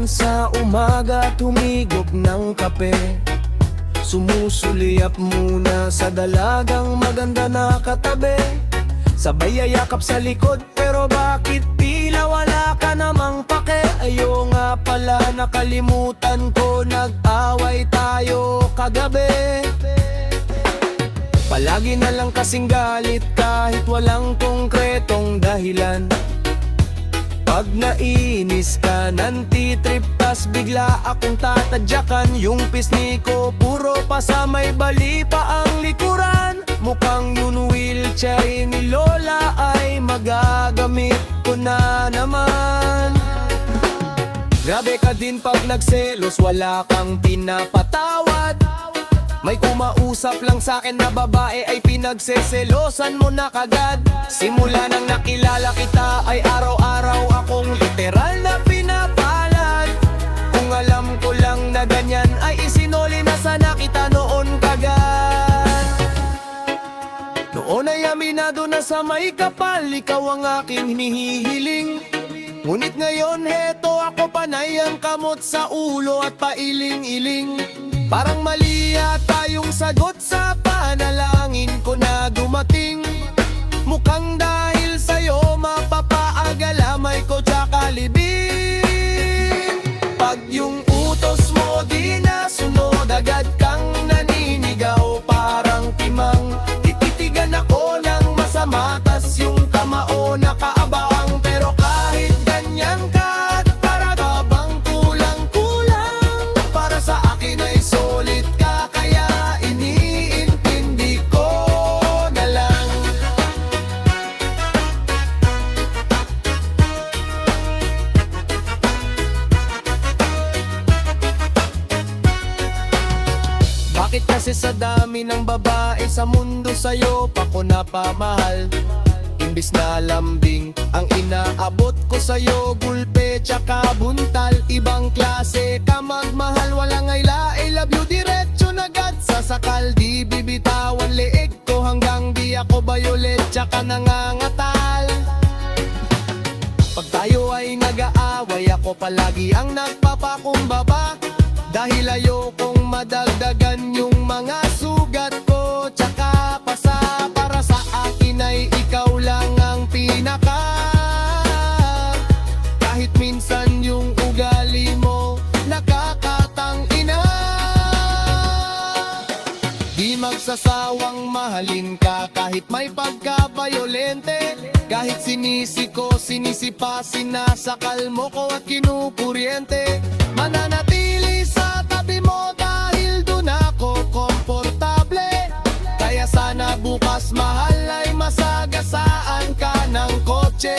naman sa umaga tumigop ng kape. Sumusuliyap muna sa dalagang maganda na katabi. Sabay yayakap sa likod, pero bakit tila wala ka namang pake? Ayo nga pala, nakalimutan ko, nag-away tayo kagabi. Palagi na lang kasing galit kahit walang konkretong dahilan. Pag nainis ka, nantitrip, tas bigla akong tatadyakan. Yung pisngi ko puro pa sa may bali pa ang likuran. Mukhang yun wheelchair ni Lola ay magagamit ko na naman. Grabe ka din pag nagselos, wala kang pinapatawad. May kumausap lang sa'kin na babae ay pinagseselosan mo na kagad. Simula nang nakilala kita ay araw-araw akong literal na pinapalad. Kung alam ko lang na ganyan ay isinoli na sana kita noon kagad. Noon ay aminado na sa may kapal, ikaw ang aking hinihiling. Ngunit ngayon heto ako, panay ang kamot sa ulo at pailing-iling. Parang mali yata yung sagot sa panalangin ko na dumating. Mukhang dahil sa'yo mapapagalamay ko tsaka libing. Pag yung utos mo di nasunod, agad kang naninigaw parang timang. Tititigan ako ng masama, tas yung kamao nakaabang. Pero kahit ganyan ka, para ka bang kulang-kulang? Para sa akin ay solid ka, kaya iniintindi ko na lang. Bakit kasi sa dami ng babae sa mundo sa'yo pa ko napamahal? Imbis na lambing ang inaabot ko sa'yo, gulpe tsaka buntal. Ibang klase ka magmahal, walang I love you diretso nagad sa sakal. Di bibitawan leeg ko hanggang di ako violet tsaka nangangatal. Pag tayo ay nag-aaway, ako palagi ang nagpapakumbaba. Dahil ayokong madagdagan yung mga sugat ko tsaka pasa. Para sa akin ay ikaw lang ang pinaka. Kahit minsan yung ugali mo nakakatangina. Di magsasawang mahalin ka kahit may pagka-violente. Kahit sinisi ko, sinisipa, sinasakal mo ko at kinukuryente. Mananatili sa tabi mo dahil dun ako komportable. Kaya sana bukas mahal ay masagasaan ka ng kotse.